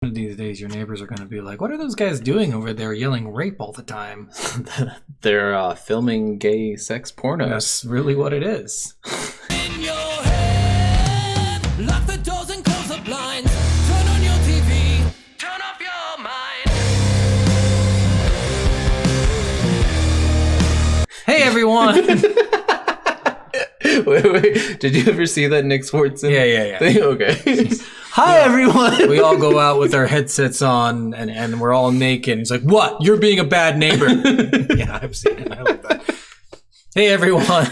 One of these days, your neighbors are going to be like, what are those guys doing over there yelling rape all the time? They're filming gay sex pornos. That's really what it is. In your head, lock the doors and close the blinds. Turn on your TV, turn off your mind. Hey, everyone! Wait. Did you ever see that Nick Swartzen Yeah. thing? Okay. Hi, everyone! We all go out with our headsets on, and we're all naked. He's like, what? You're being a bad neighbor. Yeah, I've seen it. I like that. Hey, everyone.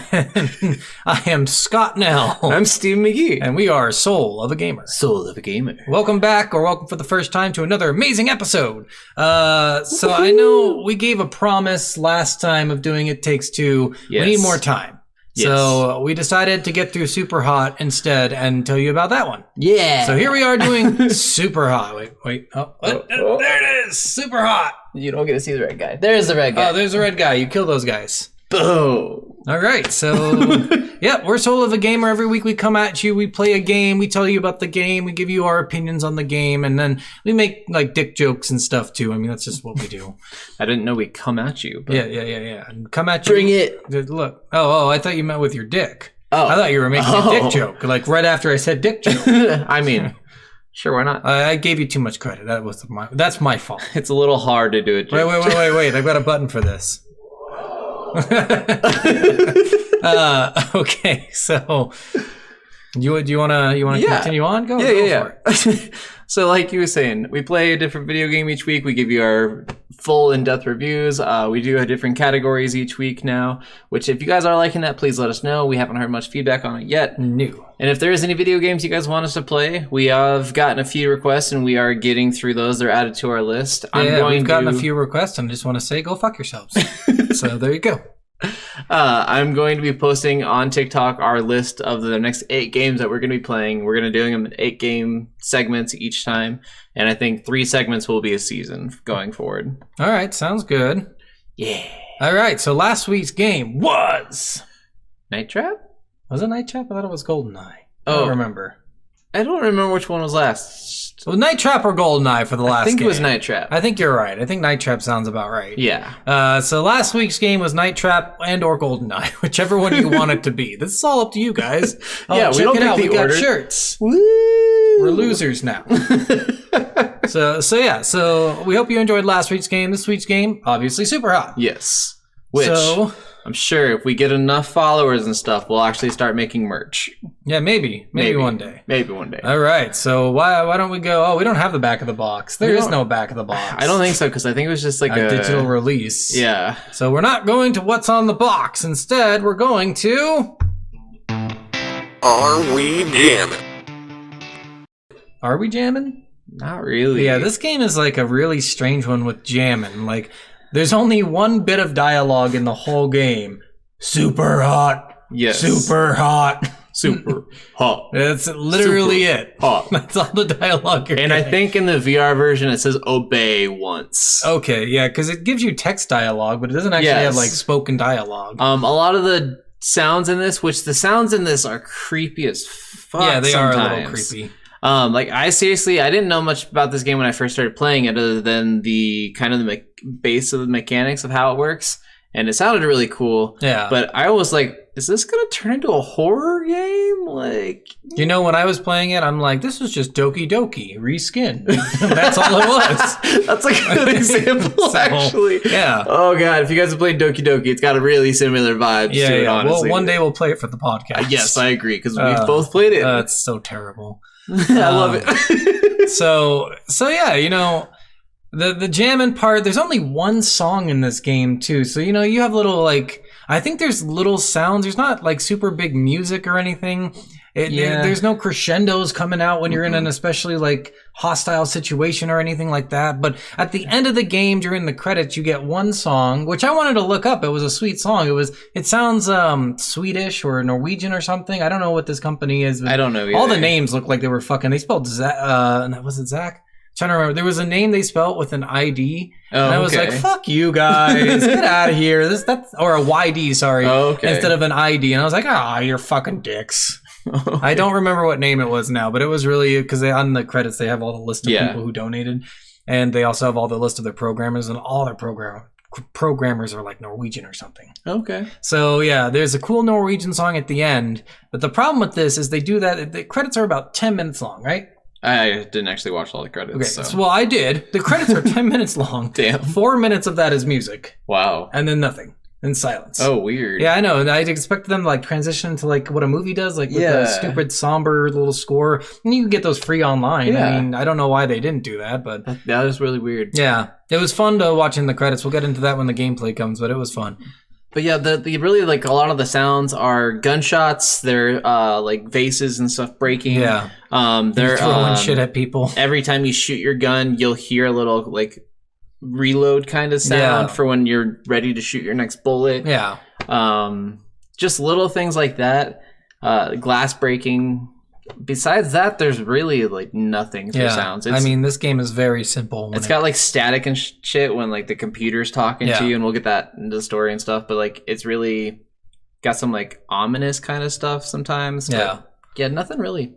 I am Scott Nell. I'm Steve McGee. And we are Soul of a Gamer. Soul of a Gamer. Welcome back, or welcome for the first time to another amazing episode. So I know we gave a promise last time of doing It Takes Two. Yes. We need more time. Yes. So we decided to get through Superhot instead and tell you about that one. Yeah. So here we are doing Superhot. Wait. Oh, there it is. Superhot. You don't get to see the red guy. There's the red guy. Oh, there's the red guy. You kill those guys. Boom. All right, so yeah, we're Soul of a Gamer. Every week we come at you, we play a game, we tell you about the game, we give you our opinions on the game, and then we make like dick jokes and stuff too. I mean, that's just what we do. I didn't know we'd come at you. But... Yeah. And come at you. Bring it. Look. Oh, I thought you meant with your dick. Oh. I thought you were making a dick joke, like right after I said dick joke. I mean, sure, why not? I gave you too much credit. That's my fault. It's a little hard to do it. Wait. I've got a button for this. Okay, so do you want to continue on? Go for it. So like you were saying, we play a different video game each week. We give you our full in-depth reviews. We do different categories each week now, which if you guys are liking that, please let us know. We haven't heard much feedback on it yet. New. And if there is any video games you guys want us to play, we have gotten a few requests and we are getting through those. They're added to our list. We've gotten a few requests and I just want to say, go fuck yourselves. So there you go. I'm going to be posting on TikTok our list of the next 8 games that we're going to be playing. We're going to be doing them in 8 game segments each time. And I think 3 segments will be a season going forward. All right. Sounds good. Yeah. All right. So last week's game was... Night Trap? Was it Night Trap? I thought it was GoldenEye. I don't remember. I don't remember which one was last. So Night Trap or GoldenEye for the last game? I think it was Night Trap. I think you're right. I think Night Trap sounds about right. Yeah. So last week's game was Night Trap and or GoldenEye, whichever one you want it to be. This is all up to you guys. Yeah, we don't pick the order. Got shirts. Woo! We're losers now. So we hope you enjoyed last week's game. This week's game, obviously Superhot. Yes. Which I'm sure if we get enough followers and stuff, we'll actually start making merch. Yeah, maybe one day. Maybe one day. All right. So why don't we go? Oh, we don't have the back of the box. There is no back of the box. I don't think so because I think it was just like a digital release. Yeah. So we're not going to what's on the box. Instead, we're going to. Are we jamming? Are we jamming? Not really. Yeah, this game is like a really strange one with jamming. Like, there's only one bit of dialogue in the whole game. Super hot. Yes. Super hot. Super hot. That's literally it. Hot. That's all the dialogue you're And getting. I think in the VR version it says obey once. Okay, yeah, because it gives you text dialogue, but it doesn't actually have like spoken dialogue. A lot of the sounds in this, which the sounds in this are creepy as fuck. Yeah, they sometimes. are a little creepy. Like I didn't know much about this game when I first started playing it, other than the kind of the base of the mechanics of how it works, and it sounded really cool. Yeah, but I was like, is this gonna turn into a horror game? Like, you know, when I was playing it, I'm like, this was just Doki Doki reskinned. That's all it was. That's a good example, actually. Yeah. Oh god, if you guys have played Doki Doki, it's got a really similar vibe to it. Honestly, well, one day we'll play it for the podcast. Yes, I agree because we've both played it. It's so terrible. I love it. so yeah, you know, the jamming part, there's only one song in this game too. So, you know, you have little like, I think there's little sounds. There's not like super big music or anything. There's no crescendos coming out when you're in an especially like hostile situation or anything like that. But at the end of the game, during the credits, you get one song, which I wanted to look up. It was a sweet song. It sounds Swedish or Norwegian or something. I don't know what this company is. I don't know either. All the names look like they were fucking. They spelled was it Zach? I'm trying to remember. There was a name they spelled with an ID. And I was like, fuck you guys. Get out of here. Or a YD, sorry. Oh, okay. Instead of an ID. And I was like, you're fucking dicks. I don't remember what name it was now, but it was really because on the credits they have all the list of Yeah. people who donated, and they also have all the list of their programmers, and all their programmers are like Norwegian or something. Okay. So yeah, there's a cool Norwegian song at the end, but the problem with this is they do that. The credits are about 10 minutes long, right? I didn't actually watch all the credits. Okay, So. well I did. The credits are 10 minutes long. Damn. 4 minutes of that is music, Wow. and then nothing, and silence. Oh, weird. Yeah, I know. And I expected them to like transition to like what a movie does, like with Yeah. a stupid somber little score. And you can get those free online. Yeah. I mean, I don't know why they didn't do that, but That was really weird. yeah, it was fun to watching the credits. We'll get into that when the gameplay comes, but it was fun. But yeah, the really like a lot of the sounds are gunshots. They're like vases and stuff breaking. Yeah, They're throwing shit at people. Every time you shoot your gun, you'll hear a little like reload kind of sound Yeah. for when you're ready to shoot your next bullet. Yeah, Just little things like that. Glass breaking. Besides that, there's really like nothing for yeah. sounds. I mean, this game is very simple. It's got like static and shit when like the computer's talking Yeah. to you, and we'll get that into the story and stuff. But like, it's really got some like ominous kind of stuff sometimes. But, Yeah. yeah, nothing really.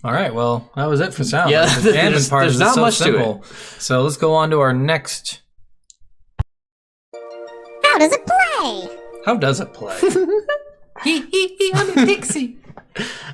All right, well, that was it for sound. Yeah, the jamming there's- part there's is not so much to it. simple. So let's go on to our next. How does it play? How does it play? I'm a pixie.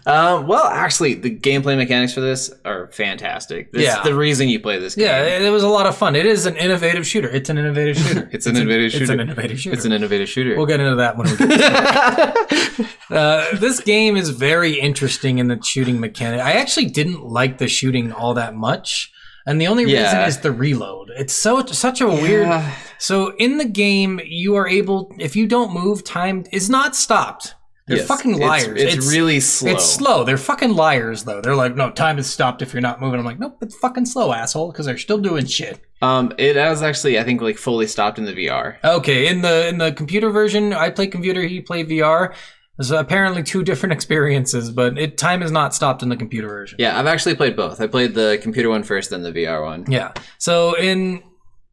Well, actually, the gameplay mechanics for this are fantastic. This Yeah. is the reason you play this game. Yeah, it was a lot of fun. It is an innovative shooter. It's an innovative shooter. It's an innovative It's shooter. an innovative shooter. It's an innovative shooter. We'll get into that when we get to it. This game is very interesting in the shooting mechanic. I actually didn't like the shooting all that much. And the only reason Yeah. is the reload. It's such a weird... So in the game, you are able... If you don't move, time is not stopped. They're Yes, fucking liars. It's really slow. It's slow. They're fucking liars, though. They're like, no, time is stopped if you're not moving. I'm like, nope, it's fucking slow, asshole, because they're still doing shit. It has actually, I think, like fully stopped in the VR. Okay, in the computer version, I play computer, he played VR. There's apparently two different experiences, but time is not stopped in the computer version. Yeah, I've actually played both. I played the computer one first, then the VR one. Yeah. So in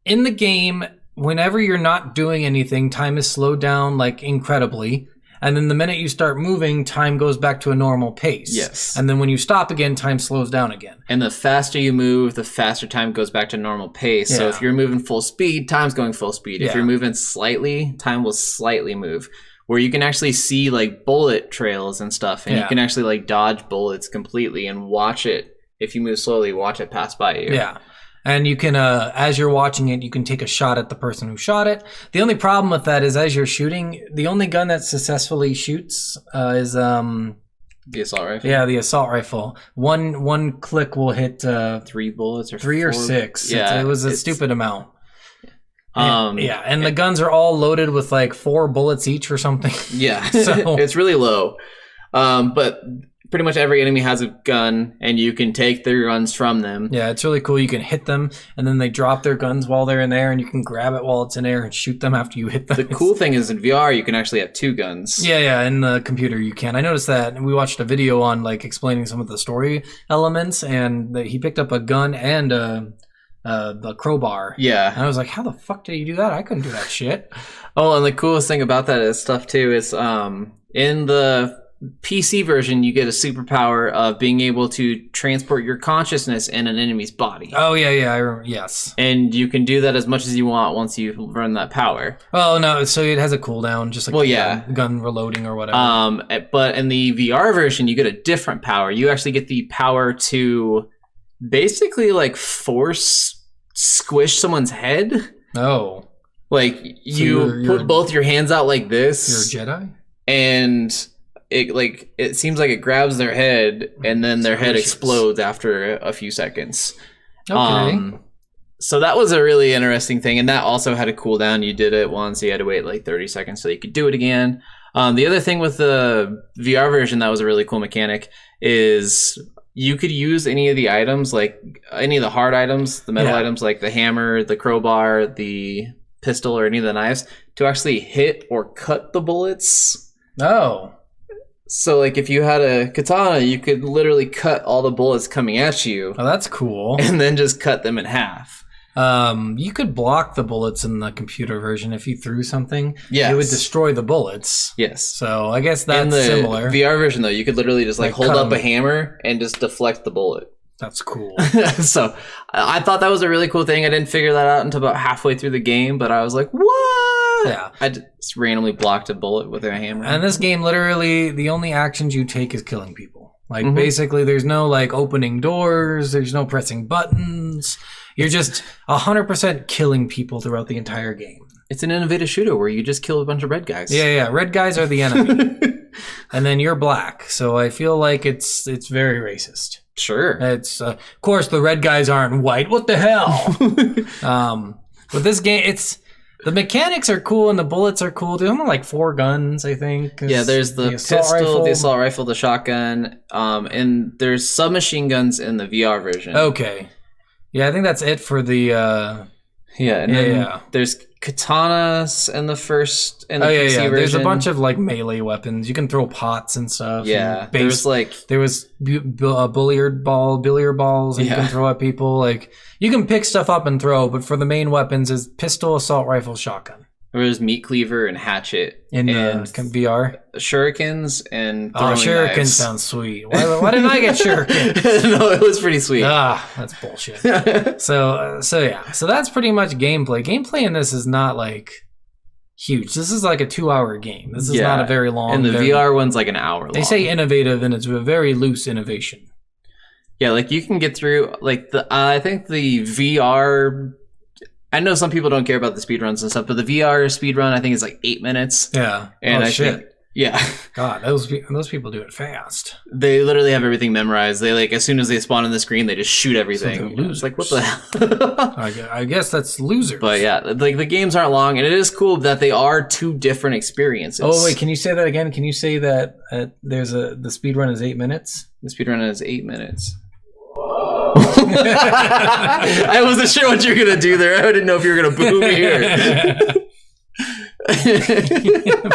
the game, whenever you're not doing anything, time is slowed down like incredibly. And then the minute you start moving, time goes back to a normal pace. Yes. And then when you stop again, time slows down again. And the faster you move, the faster time goes back to normal pace. So Yeah. if you're moving full speed, time's going full speed. If Yeah. you're moving slightly, time will slightly move. Where you can actually see like bullet trails and stuff, and Yeah. you can actually like dodge bullets completely and watch it. If you move slowly, watch it pass by you. Yeah. And you can, as you're watching it, you can take a shot at the person who shot it. The only problem with that is as you're shooting, the only gun that successfully shoots is, The assault rifle. yeah, the assault rifle. One click will hit 3 bullets or 3 or four- 6. Yeah, It was a it's- stupid amount. Um, Yeah, and the guns are all loaded with like 4 bullets each or something. Yeah, So- it's really low. But pretty much every enemy has a gun, and you can take their guns from them. Yeah, it's really cool. You can hit them, and then they drop their guns while they're in there, and you can grab it while it's in air and shoot them after you hit them. The cool thing is in VR, you can actually have 2 guns. Yeah, in the computer you can. I noticed that, and we watched a video on like explaining some of the story elements, and he picked up a gun and the crowbar. Yeah. And I was like, how the fuck did he do that? I couldn't do that shit. Oh, and the coolest thing about that is stuff too is in the PC version, you get a superpower of being able to transport your consciousness in an enemy's body. Oh, yeah, I remember. Yes. And you can do that as much as you want once you run that power. Oh, no, so it has a cooldown, just like Well, yeah. gun reloading or whatever. But in the VR version, you get a different power. You actually get the power to basically like force squish someone's head. Oh. Like you you're- put both your hands out like this. You're a Jedi? And it seems like it grabs their head, and then their head Squishes. explodes after a few seconds. Okay. So that was a really interesting thing, and that also had a cooldown. You did it once, you had to wait like 30 seconds so you could do it again. The other thing with the VR version that was a really cool mechanic is you could use any of the items, like any of the hard items, the metal Yeah. items like the hammer, the crowbar, the pistol, or any of the knives to actually hit or cut the bullets. Oh. So, like, if you had a katana, you could literally cut all the bullets coming at you Oh, that's cool. and then just cut them in half. You could block the bullets in the computer version if you threw something. Yes. It would destroy the bullets. Yes. So I guess that's In the similar. VR version, though, you could literally just Like hold cut up 'em. a hammer and just deflect the bullet. That's cool. So I thought that was a really cool thing. I didn't figure that out until about halfway through the game, but I was like, what? Yeah. I just randomly blocked a bullet with a hammer. And this game, literally, the only actions you take is killing people. Like, Mhm. basically, there's no, like, opening doors. There's no pressing buttons. You're just 100% killing people throughout the entire game. It's an innovative shooter where you just kill a bunch of red guys. Yeah. Red guys are the enemy. And then you're black. So I feel like it's very racist. Sure. It's of course the red guys aren't white. What the hell? But this game, the mechanics are cool and the bullets are cool. There's only like 4 guns, I think. Yeah, there's the pistol, the assault rifle, the shotgun, and there's submachine guns in the VR version. Okay. Yeah, I think that's it for the. Yeah, and then yeah. there's katanas in the first and the PC version. There's a bunch of like melee weapons. You can throw pots and stuff. Yeah, and there was billiard balls, and you can throw at people. Like you can pick stuff up and throw, but for the main weapons is pistol, assault rifle, shotgun. There's meat cleaver and hatchet In and VR. Shurikens and Oh, throwing shuriken knives. sounds sweet. Why didn't I get shuriken? No, it was pretty sweet. That's bullshit. So that's pretty much gameplay. Gameplay in this is not like huge. This is like a 2-hour game. This is not a very long. And the VR one's like an hour long. They say innovative, and it's a very loose innovation. Yeah, like you can get through like I think the VR. I know some people don't care about the speedruns and stuff, but the VR speedrun I think is like 8 minutes. Yeah. And shit. Yeah. God, those people do it fast. They literally have everything memorized. They like as soon as they spawn on the screen, they just shoot everything. So they're It's like what the hell? I guess that's losers. But yeah, like the games aren't long, and it is cool that they are 2 different experiences. Oh wait, can you say that again? Can you say that the speedrun is 8 minutes? The speedrun is 8 minutes. I wasn't sure what you were gonna do there. I didn't know if you were gonna boo me here.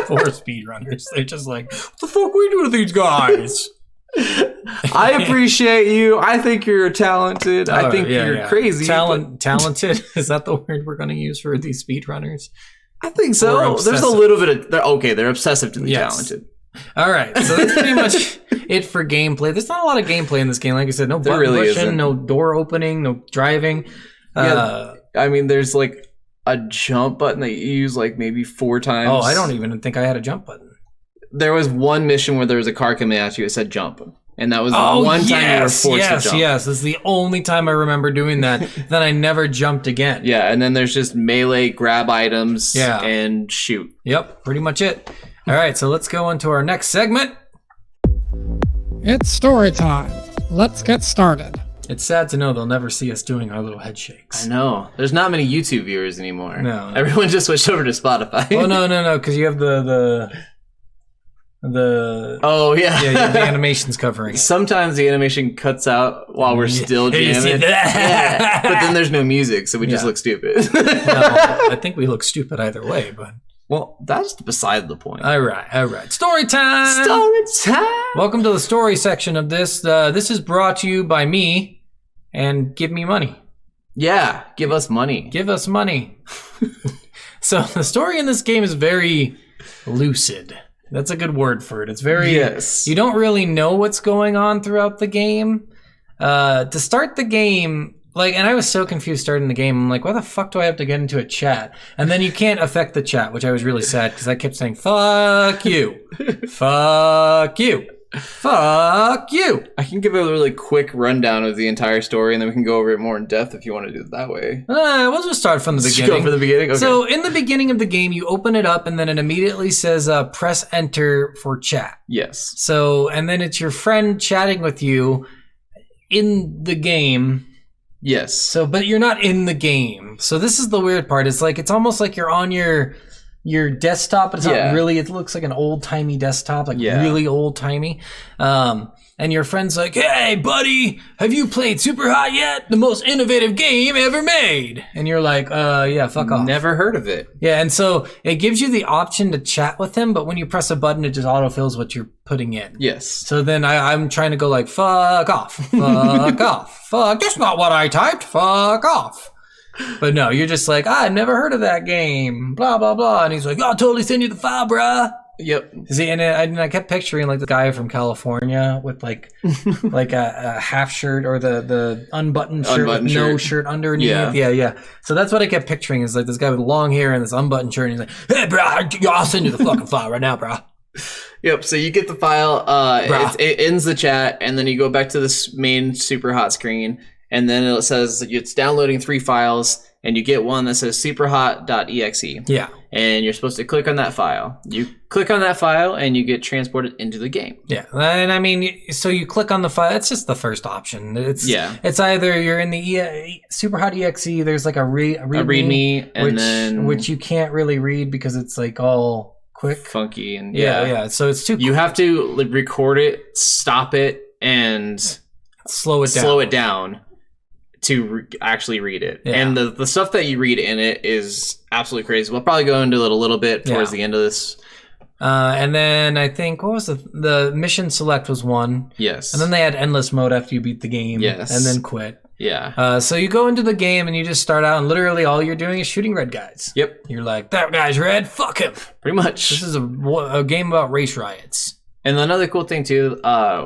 Poor speedrunners. They're just like, what the fuck we do to these guys? I appreciate you. I think you're talented. I think you're crazy. Talented? Is that the word we're going to use for these speedrunners? I think so. There's a little bit of they're obsessive to be talented. All right, so that's pretty much it for gameplay. There's not a lot of gameplay in this game. Like I said, no button really pushing, isn't. no door opening, no driving. Yeah, I mean, there's like a jump button that you use like maybe 4 times. Oh, I don't even think I had a jump button. There was one mission where there was a car coming at you. It said jump, and that was the one time you were forced to jump. Yes, this is the only time I remember doing that. Then I never jumped again. Yeah, and then there's just melee, grab items, Yeah. and shoot. Yep, pretty much it. All right, so let's go into our next segment. It's story time. Let's get started. It's sad to know they'll never see us doing our little head shakes. I know. There's not many YouTube viewers anymore. No. Everyone just switched over to Spotify. Oh no, because you have the Oh yeah. yeah, you have the animations covering it. Sometimes the animation cuts out while we're still You see jamming. that? Yeah. But then there's no music, so we just Yeah. look stupid. No, I think we look stupid either way, but Well, that's beside the point. all right. Story time. Story time. Welcome to the story section of this. This is brought to you by me, and give me money. Yeah, give us money. Give us money. So the story in this game is very lucid. That's a good word for it. It's very. Yes. You don't really know what's going on throughout the game. To start the game, and I was so confused starting the game. I'm like, why the fuck do I have to get into a chat? And then you can't affect the chat, which I was really sad because I kept saying, fuck you. Fuck you. Fuck you. I can give a really quick rundown of the entire story, and then we can go over it more in depth if you want to do it that way. We'll just start from the Just beginning. go for the beginning? Okay. So in the beginning of the game, you open it up, and then it immediately says, press enter for chat. yes. So, and then it's your friend chatting with you in the game. Yes. So, but you're not in the game. So this is the weird part. It's almost like you're on your desktop, but it's not really. It looks like an old-timey desktop, really old-timey. And your friend's like, hey, buddy, have you played Superhot yet? The most innovative game ever made. And you're like, yeah, fuck off. Never heard of it. Yeah, and so it gives you the option to chat with him, but when you press a button, it just autofills what you're putting in. Yes. So then I'm trying to go like, fuck off, fuck off, fuck, that's not what I typed, fuck off. But no, you're just like, I never heard of that game, blah, blah, blah. And he's like, I'll totally send you the file, bruh. Yep. See, and I kept picturing like the guy from California with like a half shirt or the unbuttoned shirt with no shirt underneath. Yeah. So that's what I kept picturing is like this guy with long hair and this unbuttoned shirt. And he's like, hey, bro, I'll send you the fucking file right now, bro. Yep. So you get the file. It ends the chat, and then you go back to this main Superhot screen, and then it says it's downloading 3 files. And you get one that says superhot.exe. Yeah. And you're supposed to click on that file. You click on that file and you get transported into the game. Yeah. And I mean, so you click on the file. It's just the first option. It's either you're in the Superhot exe, there's like a readme, and which you can't really read because it's like all quick. Funky. And yeah. So it's too quick. You have to like, record it, stop it, and slow it down. To actually read it. And the stuff that you read in it is absolutely crazy. We'll probably go into it a little bit towards the end of this. And then I think, what was the mission select was one. Yes. And then they had endless mode after you beat the game. Yes. And then quit. Yeah. So you go into the game and you just start out and literally all you're doing is shooting red guys. Yep. You're like, that guy's red, fuck him. Pretty much. This is a game about race riots. And another cool thing too,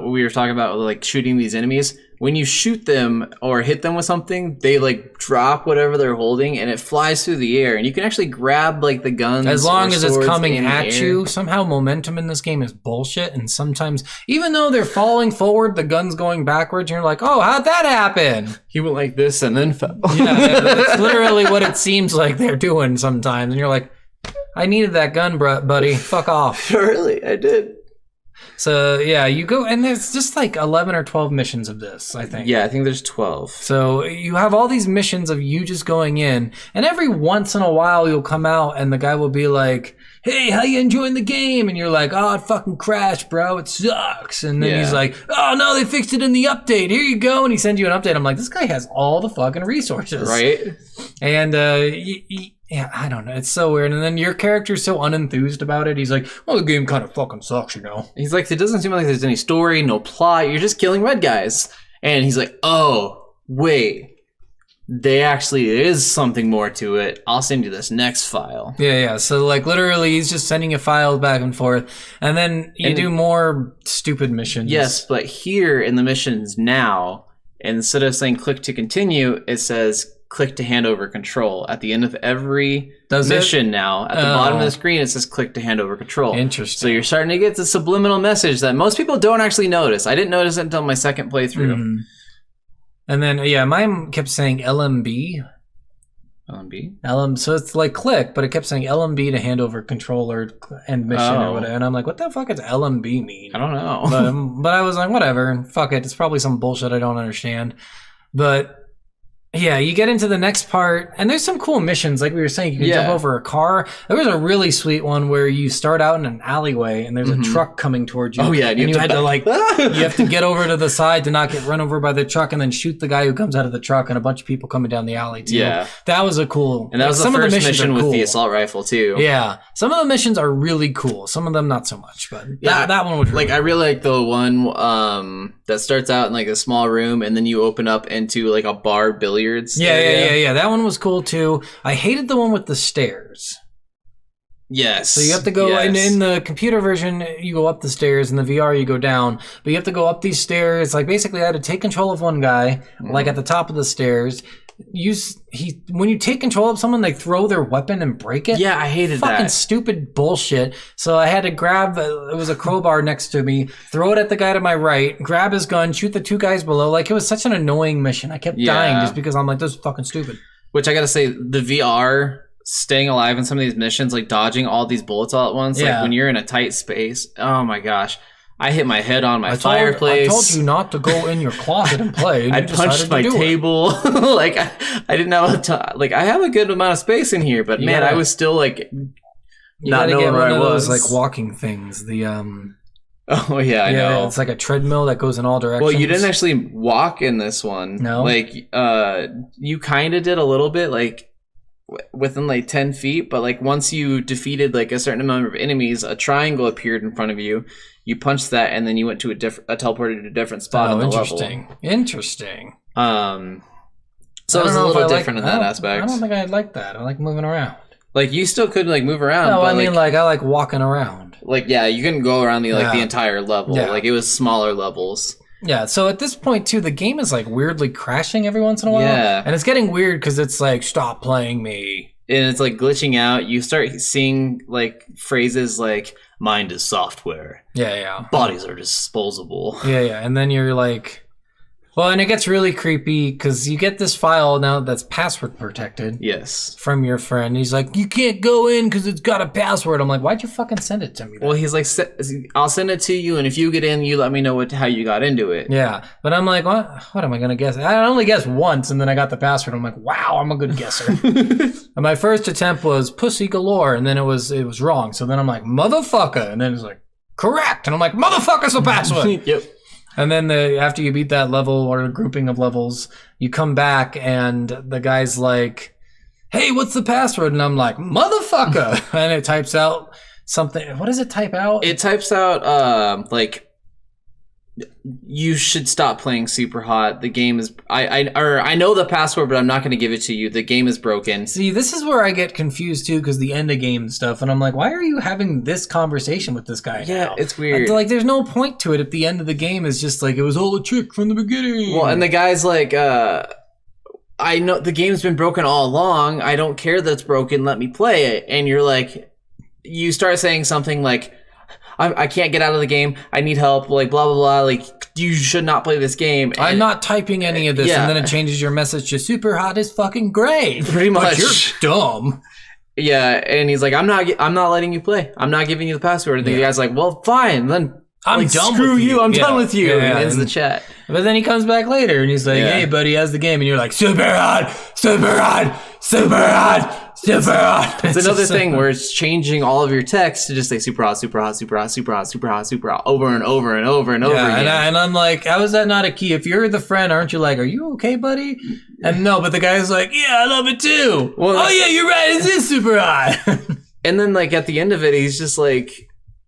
we were talking about like shooting these enemies. When you shoot them or hit them with something, they like drop whatever they're holding and it flies through the air. And you can actually grab like the guns. As long as it's coming at you. Somehow momentum in this game is bullshit. And sometimes, even though they're falling forward, the gun's going backwards. And you're like, oh, how'd that happen? He went like this and then fell. Yeah, that's literally what it seems like they're doing sometimes. And you're like, I needed that gun, buddy. Fuck off. Really, I did. So, yeah, you go, and there's just like 11 or 12 missions of this, I think. Yeah, I think there's 12. So you have all these missions of you just going in, and every once in a while you'll come out and the guy will be like, hey, how you enjoying the game? And you're like, oh, it fucking crashed, bro. It sucks. And then he's like, oh, no, they fixed it in the update. Here you go. And he sends you an update. I'm like, this guy has all the fucking resources. Right? And, yeah, I don't know. It's so weird. And then your character's so unenthused about it. He's like, well, the game kind of fucking sucks, you know? He's like, it doesn't seem like there's any story, no plot. You're just killing red guys. And he's like, oh, wait. There actually is something more to it. I'll send you this next file. Yeah. So, like, literally, he's just sending you files back and forth. And then you do more stupid missions. Yes, but here in the missions now, instead of saying click to continue, it says click to hand over control. At the end of every mission now, at the bottom of the screen, it says click to hand over control. Interesting. So you're starting to get the subliminal message that most people don't actually notice. I didn't notice it until my second playthrough. Mm-hmm. And then, mine kept saying LMB. LMB? So it's like click, but it kept saying LMB to hand over controller and mission or whatever. And I'm like, what the fuck does LMB mean? I don't know. But I was like, whatever. Fuck it. It's probably some bullshit I don't understand. But yeah, you get into the next part, and there's some cool missions. Like we were saying, you can jump over a car. There was a really sweet one where you start out in an alleyway, and there's a truck coming towards you. Oh, yeah. And you had to, like, you have to get over to the side to not get run over by the truck, and then shoot the guy who comes out of the truck, and a bunch of people coming down the alley, too. Yeah. That was a cool... And that was some the first of the mission with the assault rifle, too. Yeah. Some of the missions are really cool. Some of them not so much, but that one was really cool. I really like the one that starts out in, like, a small room, and then you open up into, like, a bar billiards area. Yeah. That one was cool too. I hated the one with the stairs. Yes. So you have to go in the computer version. You go up the stairs. In the VR, you go down. But you have to go up these stairs. Like basically, I had to take control of one guy, like at the top of the stairs. When you take control of someone, they throw their weapon and break it. Yeah, I hated that. Fucking stupid bullshit. So I had to grab, it was a crowbar next to me, throw it at the guy to my right, grab his gun, shoot the two guys below. Like, it was such an annoying mission. I kept dying just because I'm like, this is fucking stupid. Which I gotta say, the VR, staying alive in some of these missions, like dodging all these bullets all at once, like when you're in a tight space, oh my gosh. I hit my head on my fireplace. I told you not to go in your closet and play. And I punched my table. Like I didn't have a ton. Like I have a good amount of space in here, but I was still like not knowing where I was. Those, like walking things. The Oh yeah, I know. It's like a treadmill that goes in all directions. Well, you didn't actually walk in this one. No. Like you kind of did a little bit, like within like 10 feet, but like once you defeated like a certain number of enemies, a triangle appeared in front of you. You punched that, and then you went to a teleported to a different spot on the level. Interesting. So So I it's don't a know if little I different in I that don't- aspect. I don't think I'd like that. I like moving around. Like, you still could, like, move around, No, but, I mean, like, I like walking around. like, yeah, you couldn't go around the, like, the Yeah. entire level. Yeah. Like, it was smaller levels. Yeah, so at this point, too, the game is, like, weirdly crashing every once in a while. Yeah. And it's getting weird because it's like, stop playing me. And it's, like, glitching out. You start seeing, like, phrases like, mind is software. Yeah. Bodies are disposable. Yeah. And then you're like... Well, and it gets really creepy because you get this file now that's password protected. Yes. From your friend. He's like, you can't go in because it's got a password. I'm like, why'd you fucking send it to me then? Well, he's like, I'll send it to you, and if you get in, you let me know how you got into it. Yeah, but I'm like, what am I gonna guess? I only guessed once, and then I got the password. I'm like, wow, I'm a good guesser. And my first attempt was pussy galore, and then it was wrong. So then I'm like, motherfucker, and then it's like, correct, and I'm like, motherfucker's the password. Yep. And then after you beat that level or a grouping of levels, you come back, and the guy's like, hey, what's the password? And I'm like, motherfucker, and it types out something. What does it type out? It types out, like, you should stop playing Superhot. The game is I know the password, but I'm not going to give it to you. The game is broken. See, this is where I get confused too, because the end of game stuff, and I'm like, why are you having this conversation with this guy? Yeah, now? it's weird. Like, there's no point to it if the end of the game is just like, it was all a trick from the beginning. Well, and the guy's like, I know the game's been broken all along. I don't care that it's broken. Let me play it. And you're like, you start saying something like, I can't get out of the game. I need help. Like, blah, blah, blah. Like, you should not play this game. I'm not typing any of this, Yeah. and then it changes your message to Superhot is fucking great. Pretty But much. you're dumb. Yeah, and he's like, I'm not letting you play. I'm not giving you the password. And the guy's like, well, fine. Then I'm like, done screw with you. I'm Yeah. done with you. Yeah, and ends the and- chat. But then he comes back later, and he's like, Yeah. hey, buddy, how's the game? And you're like, Superhot, Superhot, Superhot, Superhot. It's another thing where it's changing all of your text to just say Superhot, Superhot, Superhot, Superhot, Superhot, Superhot over and over and over and over Yeah, again. and I'm like, how is that not a key? If you're the friend, aren't you like, are you okay, buddy? And no, but the guy's like, yeah, I love it too. Well, oh yeah, you're right. It is super hot. And then, like, at the end of it, he's just like,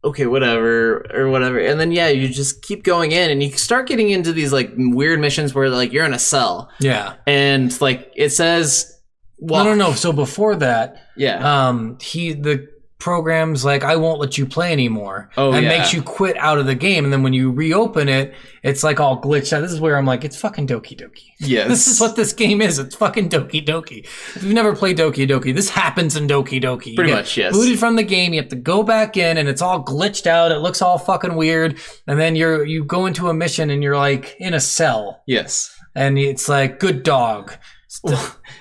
okay, whatever, or whatever. And then, yeah, you just keep going in, and you start getting into these, like, weird missions where, like, you're in a cell. Yeah. And, like, it says... No. So before that, Yeah. the program's like, I won't let you play anymore. Oh, and yeah. makes you quit out of the game. And then when you reopen it, it's like all glitched out. This is where I'm like, it's fucking Doki Doki. Yes. This is what this game is. It's fucking Doki Doki. If you've never played Doki Doki, this happens in Doki Doki. You Pretty get much, yes. Booted from the game, you have to go back in, and it's all glitched out. It looks all fucking weird. And then you go into a mission, and you're like in a cell, Yes. and it's like, good dog.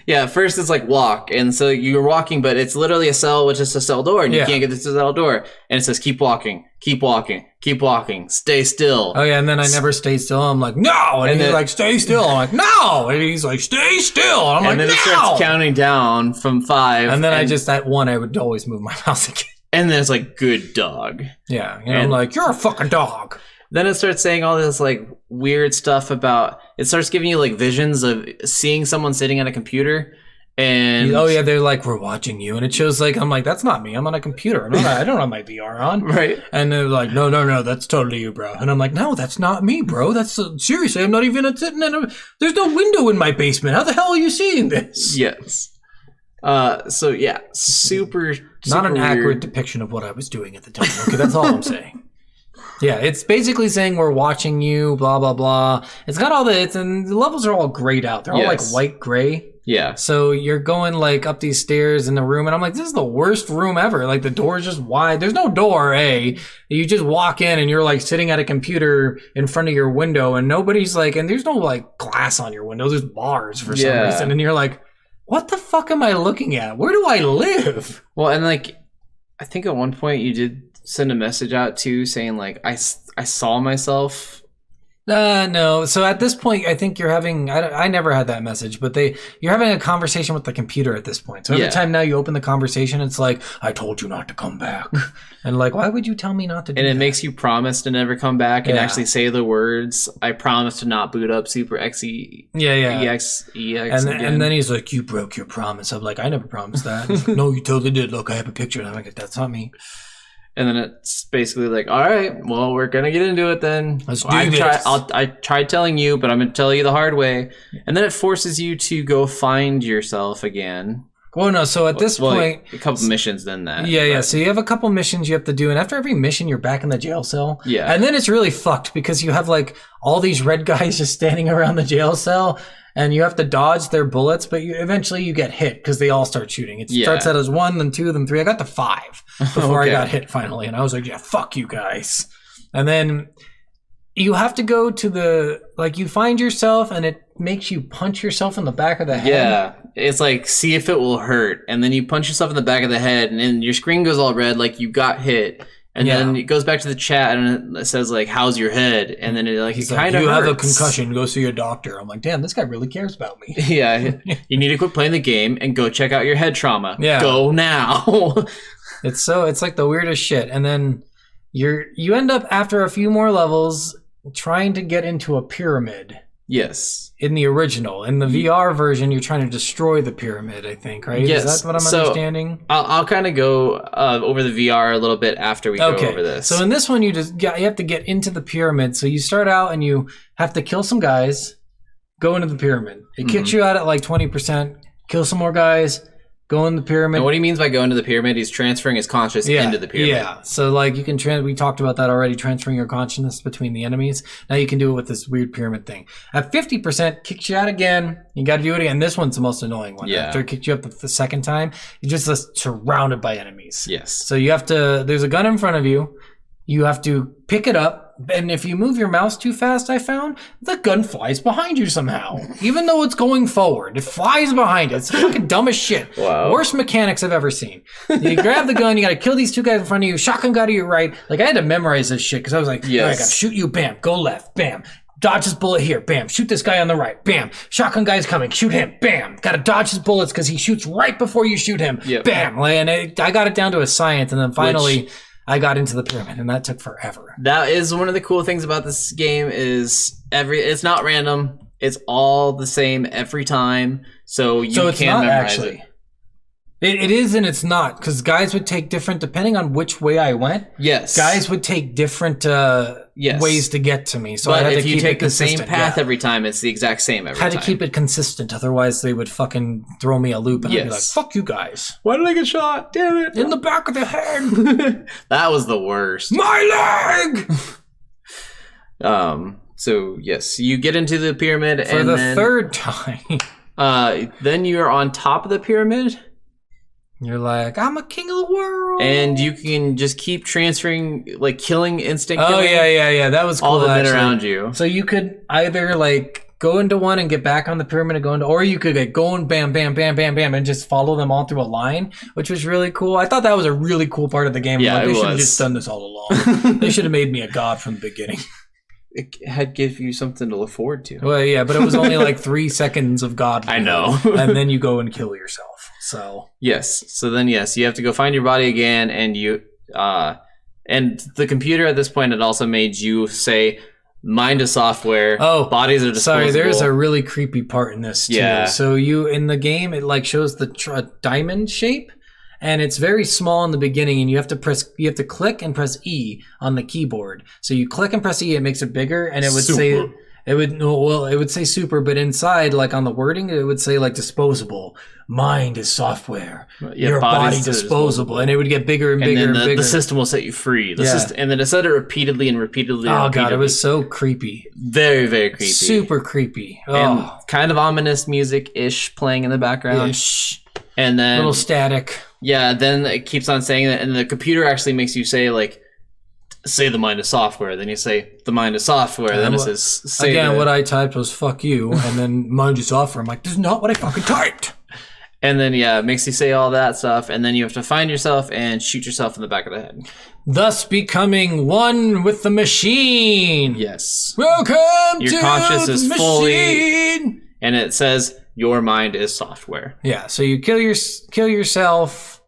Yeah, at first it's like walk, and so you're walking, but it's literally a cell with just a cell door, and you Yeah. can't get to the cell door. And it says, keep walking, keep walking, keep walking, stay still. Oh yeah, and then I never stay still. I'm like, no, and, And he's then- like, stay still. I'm like, no, and he's like, stay still. I'm And like, then no. it starts counting down from 5. And then I just at 1, I would always move my mouse again. And then it's like, good dog. Yeah, you know, I'm And- like, you're a fucking dog. Then it starts saying all this like weird stuff about, it starts giving you like visions of seeing someone sitting at a computer. And Oh yeah, they're like, we're watching you, and it shows like, I'm like, that's not me. I'm on a computer. I don't have my VR on. Right. And they're like, no, that's totally you, bro. And I'm like, no, that's not me, bro. That's seriously, I'm not even sitting in a. There's no window in my basement. How the hell are you seeing this? Yes. So yeah, super Not an weird. accurate depiction of what I was doing at the time. Okay, that's all I'm saying. Yeah, it's basically saying we're watching you, blah blah blah. It's got all and the levels are all grayed out. They're all like Yes. white gray. Yeah. So you're going like up these stairs in the room, and I'm like, this is the worst room ever. Like the door is just wide. There's no door, You just walk in and you're like sitting at a computer in front of your window, and nobody's like, and there's no like glass on your window. There's bars for some Yeah. reason, and you're like, what the fuck am I looking at? Where do I live? Well, and like, I think at one point you did send a message out too saying like, I saw myself. No. So at this point, I think you're having. I never had that message, but you're having a conversation with the computer at this point. So every Yeah. time now you open the conversation, it's like, I told you not to come back, and like, why would you tell me not to? Do And it that? makes you promise to never come back and Yeah. actually say the words, I promise to not boot up Super XE. Yeah. EX And again. then he's like, you broke your promise. I'm like, I never promised that. He's like, no, you totally did. Look, I have a picture. And I'm like, that's not me. And then it's basically like, all right, well, we're gonna get into it then. Let's do I this. tried telling you, but I'm gonna tell you the hard way. And then it forces you to go find yourself again. Well, no. So at this point, a couple missions then that. yeah. So you have a couple missions you have to do, and after every mission, you're back in the jail cell. Yeah. And then it's really fucked because you have like all these red guys just standing around the jail cell, and you have to dodge their bullets, but eventually you get hit because they all start shooting. It starts out as 1, then 2, then 3. I got to 5 before I got hit finally, and I was like, yeah, fuck you guys. And then you have to go to you find yourself, and it makes you punch yourself in the back of the head. Yeah, it's like, see if it will hurt. And then you punch yourself in the back of the head, and then your screen goes all red like you got hit. And then it goes back to the chat, and it says, like, how's your head? And then it kind of you hurts. have a concussion, go see a doctor. I'm like, damn, this guy really cares about me. Yeah, you need to quit playing the game and go check out your head trauma. Yeah. Go now. It's like the weirdest shit. And then you end up, after a few more levels, trying to get into a pyramid. Yes. In the original. In the VR version, you're trying to destroy the pyramid, I think, right? Yes. Is that what I'm understanding? I'll kind of go over the VR a little bit after we go over this. So in this one, you have to get into the pyramid. So you start out and you have to kill some guys, go into the pyramid. It kicks you out at like 20%, kill some more guys, go in the pyramid. And what he means by going to the pyramid, he's transferring his conscious into the pyramid. Yeah. So like you can we talked about that already, transferring your consciousness between the enemies. Now you can do it with this weird pyramid thing. At 50%, kicks you out again. You got to do it again. This one's the most annoying one. Yeah. After it kicked you up the second time, you're just surrounded by enemies. Yes. So you have to, there's a gun in front of you. You have to pick it up. And if you move your mouse too fast, I found, the gun flies behind you somehow. Even though it's going forward, it flies behind it. It's fucking dumb as shit. Wow. Worst mechanics I've ever seen. You grab the gun, you gotta kill these 2 guys in front of you, shotgun guy to your right. Like, I had to memorize this shit because I was like, yes. all right, I gotta shoot you, bam, go left, bam. Dodge his bullet here, bam. Shoot this guy on the right, bam. Shotgun guy's coming, shoot him, bam. Gotta dodge his bullets because he shoots right before you shoot him, bam. And I got it down to a science, and then finally... I got into the pyramid, and that took forever. That is one of the cool things about this game is it's not random. It's all the same every time, so you can memorize it. It is and it's not, because guys would take different, depending on which way I went. Yes. Guys would take different ways to get to me. So but I had if to you keep take it the same consistent. path every time, it's the exact same every time. Had to keep it consistent, otherwise they would fucking throw me a loop, and I'd be like, fuck you guys. Why did I get shot? Damn it. In the back of the head. That was the worst. My leg! So, yes, you get into the pyramid. For the third time. Then you're on top of the pyramid. You're like, I'm a king of the world. And you can just keep transferring, like, killing, instant killing. Oh, yeah. That was cool, all the men actually. around you. So you could either, like, go into one and get back on the pyramid and go into, or you could get going, bam, bam, bam, bam, bam, and just follow them all through a line, which was really cool. I thought that was a really cool part of the game. Yeah, like, they it should have was. just done this all along. They should have made me a god from the beginning. It had give you something to look forward to. Well, yeah, but it was only like 3 seconds of god. I know. And then you go and kill yourself. So yes. So then, yes, you have to go find your body again, and and the computer at this point, it also made you say, mind is software. Oh, bodies are disposable. Sorry, there's a really creepy part in this too. Yeah. So in the game, it like shows the diamond shape, and it's very small in the beginning, and you have to click and press E on the keyboard. So you click and press E, it makes it bigger, and it would say. It would say super, but inside, like on the wording, it would say like disposable. Mind is software. Your body disposable. And it would get bigger and bigger and bigger. The system will set you free. And then it said it repeatedly and repeatedly. Oh god, it was so creepy. Very, very creepy. Super creepy. And kind of ominous music-ish playing in the background. Ish. And then little static. Yeah, then it keeps on saying that, and the computer actually makes you say like, say the mind is software. Then you say the mind is software. Then it says say again. What I typed was fuck you, and then mind is software. I'm like, this is not what I fucking typed. And then it makes you say all that stuff, and then you have to find yourself and shoot yourself in the back of the head. Thus becoming one with the machine. Yes. Welcome your to conscious the is machine. Fully, and it says your mind is software. Yeah. So you kill yourself.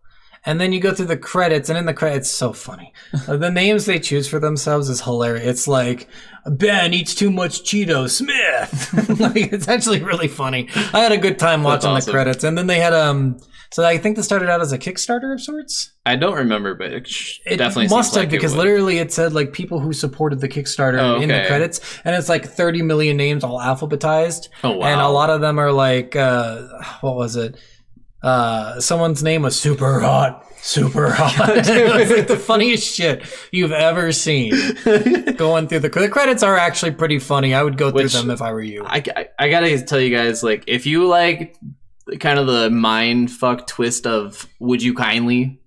And then you go through the credits, and in the credits, it's so funny. The names they choose for themselves is hilarious. It's like, Ben eats too much Cheeto Smith. Like, it's actually really funny. I had a good time watching the credits. And then they had, so I think this started out as a Kickstarter of sorts. I don't remember, but it definitely must seems have, like because literally it said like people who supported the Kickstarter in the credits, and it's like 30 million names all alphabetized. Oh, wow. And a lot of them are like, what was it? Someone's name was Superhot. It was like the funniest shit you've ever seen. Going through the credits are actually pretty funny. I would go through them if I were you. I gotta tell you guys, like, if you like kind of the mind fuck twist of Would You Kindly?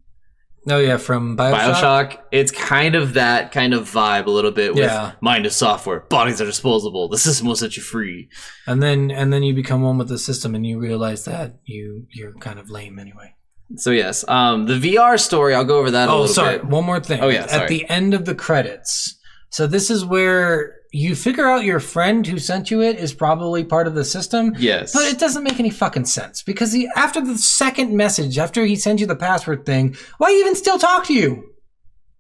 Oh yeah, from Bioshock. It's kind of that kind of vibe a little bit with mind is software, bodies are disposable, the system will set you free. And then you become one with the system and you realize that you're kind of lame anyway. So yes, the VR story, I'll go over that a little bit. One more thing. Oh yeah, sorry. At the end of the credits. So this is where you figure out your friend who sent you it is probably part of the system. Yes. But it doesn't make any fucking sense because after the second message, after he sends you the password thing, why even still talk to you?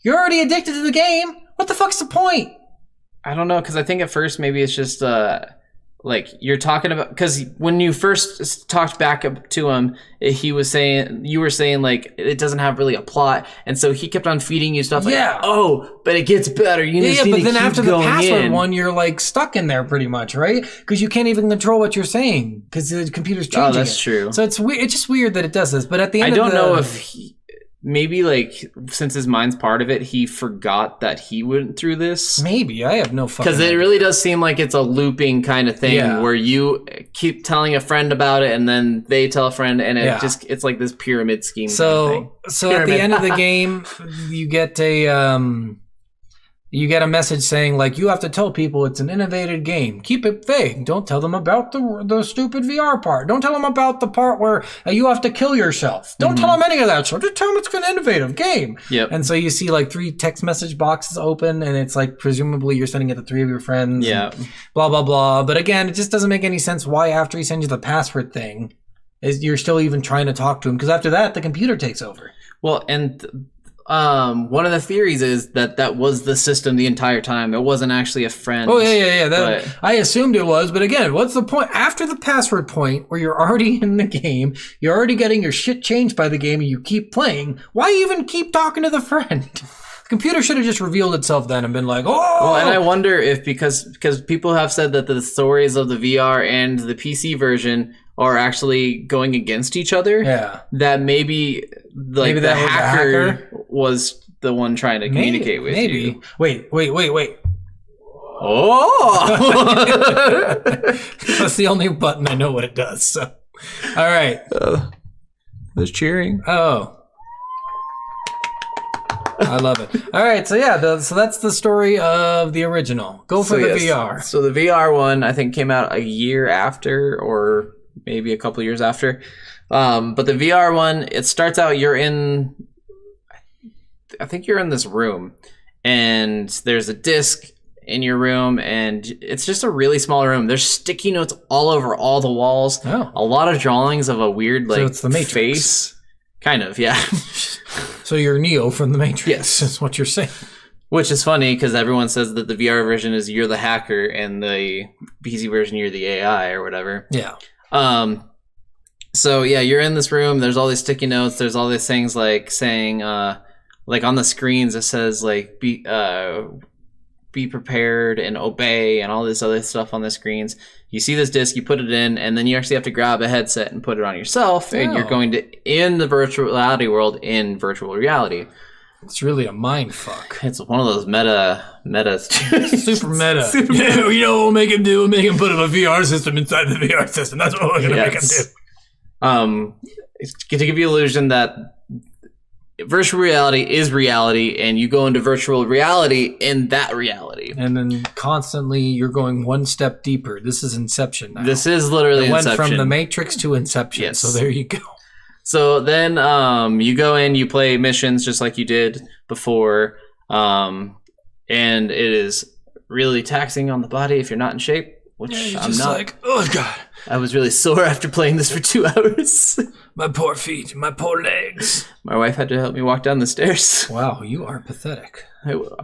You're already addicted to the game. What the fuck's the point? I don't know, because I think at first maybe it's just like you're talking about, because when you first talked back up to him, you were saying like it doesn't have really a plot, and so he kept on feeding you stuff like, oh, but it gets better. You just need but to then keep after the going password one, you're like stuck in there pretty much, right? Because you can't even control what you're saying because the computer's changing. Oh, that's true. So it's weird. It's just weird that it does this. But at the end, I don't know if maybe like since his mind's part of it, he forgot that he went through this. Maybe I have no fucking. Because it really does seem like it's a looping kind of thing where you keep telling a friend about it, and then they tell a friend, and it's like this pyramid scheme. So at the end of the game, you get a message saying like you have to tell people it's an innovative game. Keep it vague. Don't tell them about the stupid VR part. Don't tell them about the part where you have to kill yourself. Don't tell them any of that shit. Just tell them it's an innovative game. Yep. And so you see like 3 text message boxes open, and it's like presumably you're sending it to 3 of your friends. Yeah. Blah blah blah. But again, it just doesn't make any sense why after he sends you the password thing, is you're still even trying to talk to him, because after that the computer takes over. Well, and one of the theories is that was the system the entire time. It wasn't actually a friend. Oh, yeah. I assumed it was, but again, what's the point? After the password point, where you're already in the game, you're already getting your shit changed by the game, and you keep playing, why even keep talking to the friend? The computer should have just revealed itself then and been like, oh! Well, and I wonder if, because people have said that the stories of the VR and the PC version are actually going against each other. Yeah. That maybe the hacker was the one trying to communicate with you. Wait. Oh! That's the only button I know what it does. So, all right. There's cheering. Oh. I love it. All right, so yeah, so that's the story of the original. Go for the VR. So the VR one, I think, came out a year after, or maybe a couple years after. But the VR one, it starts out, I think you're in this room, and there's a disc in your room, and it's just a really small room. There's sticky notes all over all the walls. Oh. A lot of drawings of a weird, like, so it's the Matrix. Face. Kind of, yeah. So you're Neo from the Matrix. Yes. That's what you're saying. Which is funny, because everyone says that the VR version is you're the hacker, and the PC version you're the AI or whatever. Yeah. So yeah, you're in this room. There's all these sticky notes. There's all these things like saying, like on the screens it says like be prepared and obey and all this other stuff on the screens. You see this disc, you put it in, and then you actually have to grab a headset and put it on yourself, and you're going to in the virtual reality world in virtual reality. It's really a mind fuck. It's one of those meta super meta. Yeah, you know what we'll make him do? We'll make him put a VR system inside the VR system. That's what we're going to make him do. It's to give you the illusion that virtual reality is reality, and you go into virtual reality in that reality. And then constantly you're going one step deeper. This is Inception now. This is literally Inception. It went from the Matrix to Inception. Yes. So there you go. So then you go in, you play missions just like you did before, and it is really taxing on the body if you're not in shape. which You're I'm just not. like, oh god, I was really sore after playing this for 2 hours. my poor feet, my poor legs. My wife had to help me walk down the stairs. Wow, you are pathetic.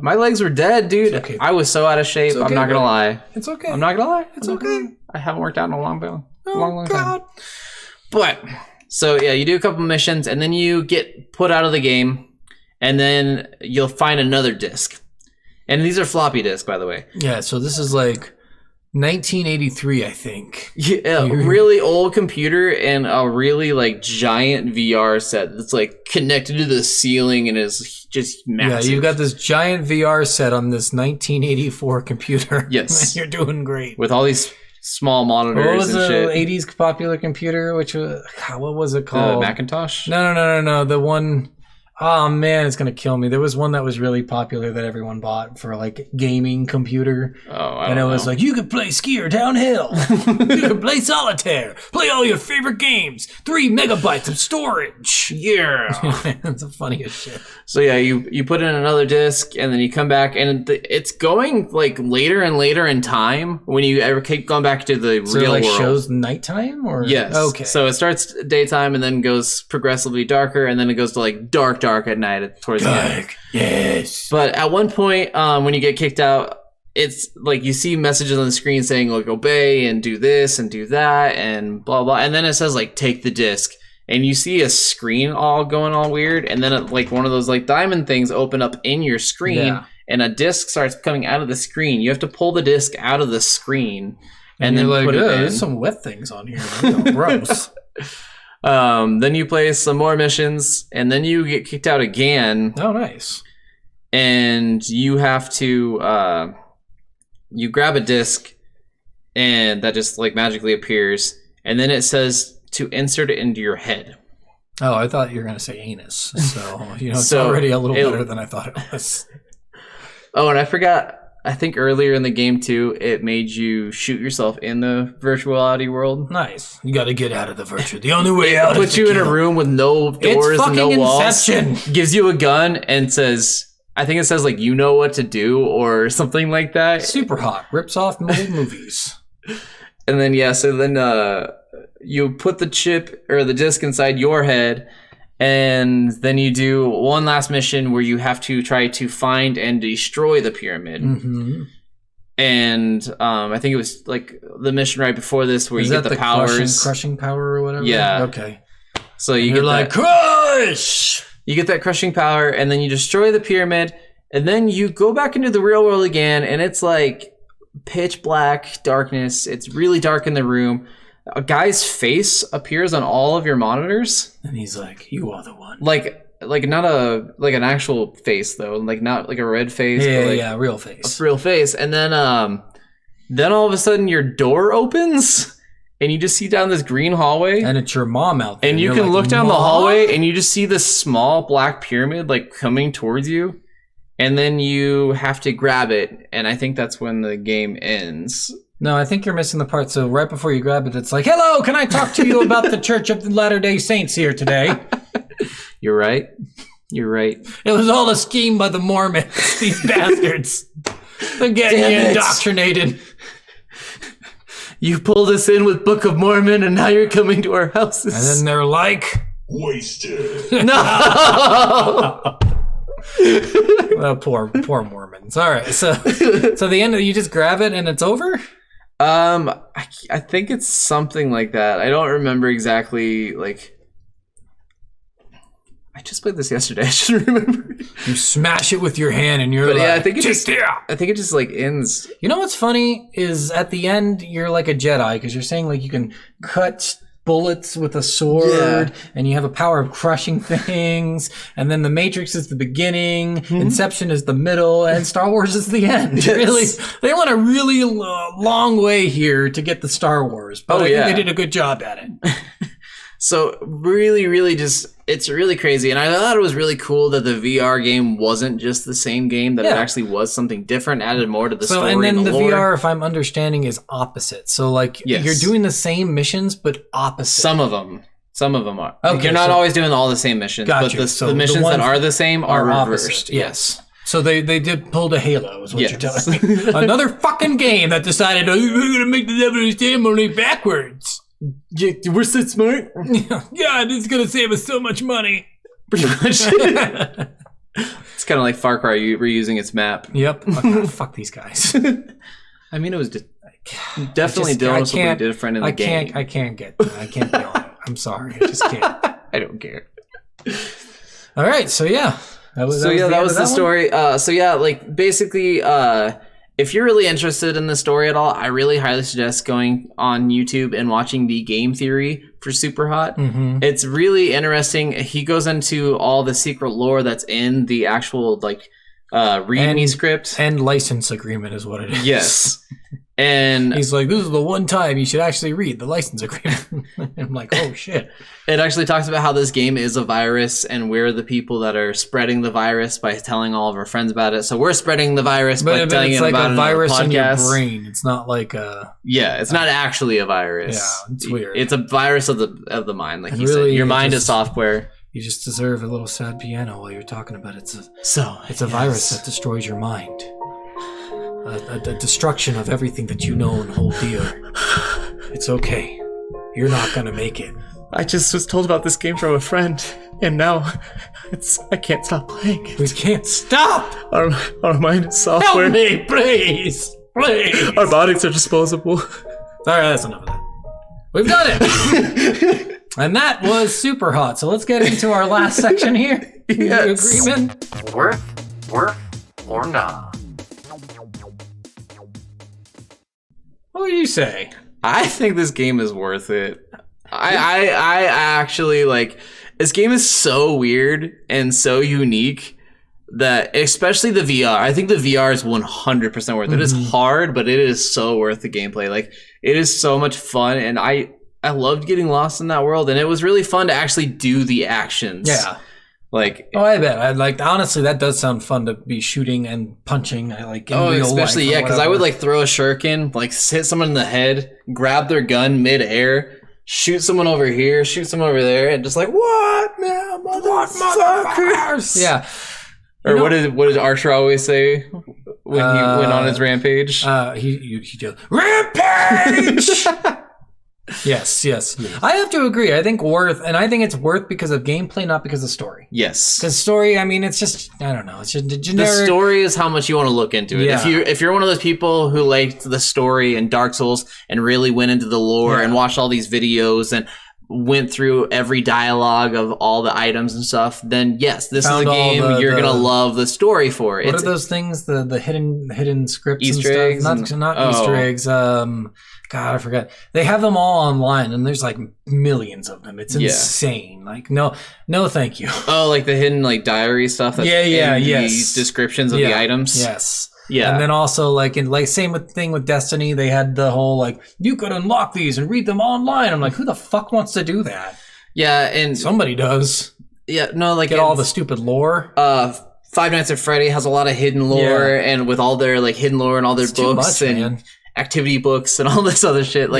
My legs were dead, dude. It's okay. I was so out of shape. It's okay, I'm not gonna buddy. lie. It's okay. I'm not gonna lie. It's okay. I haven't worked out in a long time. God. But so yeah, you do a couple missions and then you get put out of the game, and then you'll find another disc. And these are floppy disks, by the way. Yeah, so this is like 1983, I think. Yeah, really old computer and a really like giant VR set that's like connected to the ceiling and is just massive. Yeah, you've got this giant VR set on this 1984 computer. Yes. You're doing great. with all these small monitors What was and the shit. 80s popular computer? Which was, God, what was it The called? Macintosh? No. The one, oh man, it's going to kill me. There was one that was really popular that everyone bought for like gaming computer. Oh, I And it don't was know. like, you could play skier downhill. You could play solitaire. Play all your favorite games. 3 megabytes of storage. Yeah. It's the funniest shit. So yeah, you put in another disc and then you come back and it's going like later and later in time when you ever keep going back to the So real it like world. shows nighttime or Yes. Okay. So it starts daytime and then goes progressively darker and then it goes to like dark at night towards the end. Yes. But at one point, when you get kicked out, it's like you see messages on the screen saying like obey and do this and do that and blah blah, and then it says like take the disc, and you see a screen all going all weird, and then like one of those like diamond things open up in your screen, Yeah. and a disc starts coming out of the screen. You have to pull the disc out of the screen and then you're like, put it in. there's some wet things on here. Gross. Then you play some more missions, and then you get kicked out again. Oh, nice. And you have to you grab a disc and that just like magically appears, and then it says to insert it into your head. Oh, I thought you were going to say anus. So, it's So already a little it- better than I thought it was. Oh, and I forgot, I think earlier in the game too, it made you shoot yourself in the virtuality world. Nice. You got to get out of the virtual. The only way out Put is you to in a kill. room with no doors and no fucking walls. Inception. Gives you a gun and says, I think it says like you know what to do or something like that. Superhot. Rips off old movies. And then so then you put the chip or the disc inside your head, and then you do one last mission where you have to try to find and destroy the pyramid. Mm-hmm. And I think it was like the mission right before this where Is you that get the crushing, powers. crushing power or whatever? Yeah. Okay. So you You're get like, that, crush! you get that crushing power, and then you destroy the pyramid, and then you go back into the real world again, and it's like pitch black darkness. It's really dark in the room. A guy's face appears on all of your monitors. And he's like, you are the one. Like not an actual face though, like not like a red face, but like Yeah, real face. a real face. And then all of a sudden your door opens and you just see down this green hallway, And it's your mom out there. and you You're can like, look down the "Mom?" hallway and you just see this small black pyramid like coming towards you, and then you have to grab it, and I think that's when the game ends. No, I think you're missing the part. So right before you grab it, it's like, hello, can I talk to you about the Church of the Latter-day Saints here today? You're right. You're right. It was all a scheme by the Mormons, these bastards. They're getting Damn you it. indoctrinated. You pulled us in with Book of Mormon, and now you're coming to our houses. And then they're like, Wasted. no. oh, poor Mormons. All right, so the end of you just grab it and it's over? I think it's something like that. I don't remember exactly. Like, I just played this yesterday. I should remember. You smash it with your hand and you're But like, yeah, I think it "Take just. it." I think it just like ends. You know what's funny is at the end you're like a Jedi because you're saying like you can cut bullets with a sword Yeah. and you have a power of crushing things, and then the Matrix is the beginning, Inception is the middle, and Star Wars is the end. Yes. Really, they went a really long way here to get the Star Wars, but Oh, I think yeah. they did a good job at it. So really, really just, it's really crazy. And I thought it was really cool that the VR game wasn't just the same game, that it Yeah. actually was something different, added more to the So, story and then and the lore. VR, if I'm understanding, is opposite. So, like, Yes. you're doing the same missions, but opposite. Some of them are. Okay, You're not so- always doing all the same missions, Gotcha. but So the the missions ones that are the same are opposite. reversed. Yes. So they did pull the Halo, is what Yes. you're telling me. Another fucking game that decided, oh, we're going to make the devil ceremony backwards. Yeah, we're so smart. Yeah, this is going to save us so much money. Pretty much. It's kind of like Far Cry reusing its map. Yep. Okay, fuck these guys. I mean, it was definitely noticeably different in the game. I can't be on it. I'm sorry. I just can't. I don't care. All right, so yeah. That was the story. Like basically, if you're really interested in the story at all, I really highly suggest going on YouTube and watching the game theory for Superhot. Mm-hmm. It's really interesting. He goes into all the secret lore that's in the actual README script and license agreement is what it is. Yes. And he's like, this is the one time you should actually read the license agreement. I'm like, oh shit. It actually talks about how this game is a virus and we're the people that are spreading the virus by telling all of our friends about it. So we're spreading the virus by telling it's it like about a it virus on a in your podcast. brain. It's not like a... Yeah, it's not actually a virus. Yeah, it's weird. It's a virus of the mind, like you really, said. Your mind is software. You just deserve a little sad piano while you're talking about it. It's a Yes. virus that destroys your mind. A destruction of everything that you know and hold dear. It's okay. You're not gonna make it. I just was told about this game from a friend, and now I can't stop playing it. We can't stop! Our mind is software. Help me, please! Please! Our bodies are disposable. Alright, that's enough of that. We've done it! And that was Superhot. So let's get into our last section here. Yes. Agreement? Worth or nah? What do you say? I think this game is worth it. I actually this game is so weird and so unique that, especially the VR, I think the VR is 100% worth it. It is hard, but it is so worth the gameplay. Like, it is so much fun, and I loved getting lost in that world, and it was really fun to actually do the actions. Yeah. I bet. Honestly, that does sound fun to be shooting and punching. In real especially life or because I whatever. would throw a shuriken, hit someone in the head, grab their gun mid-air, shoot someone over here, shoot someone over there, and just what now, motherfuckers? Yeah. Or what did Archer always say when he went on his rampage? He just rampage. Yes. I have to agree. I think it's worth because of gameplay, not because of story. Yes. Because story, I mean, it's just, I don't know. It's just generic. The story is how much you want to look into it. Yeah. If you're one of those people who liked the story in Dark Souls and really went into the lore and watched all these videos and went through every dialogue of all the items and stuff, then yes, this is a game you're gonna love the story for. What are those things? The hidden scripts, Easter and eggs, stuff? Not Easter eggs. God, I forgot. They have them all online, and there's millions of them. It's insane. No, thank you. Oh, the hidden diary stuff. That's in the descriptions of the items. Yes. Yeah. And then also same thing with Destiny, they had the whole you could unlock these and read them online. I'm like, who the fuck wants to do that? Yeah, and Somebody does. yeah, no, Get all the stupid lore. Five Nights at Freddy has a lot of hidden lore, and with all their hidden lore and all their books and man. activity books and all this other shit.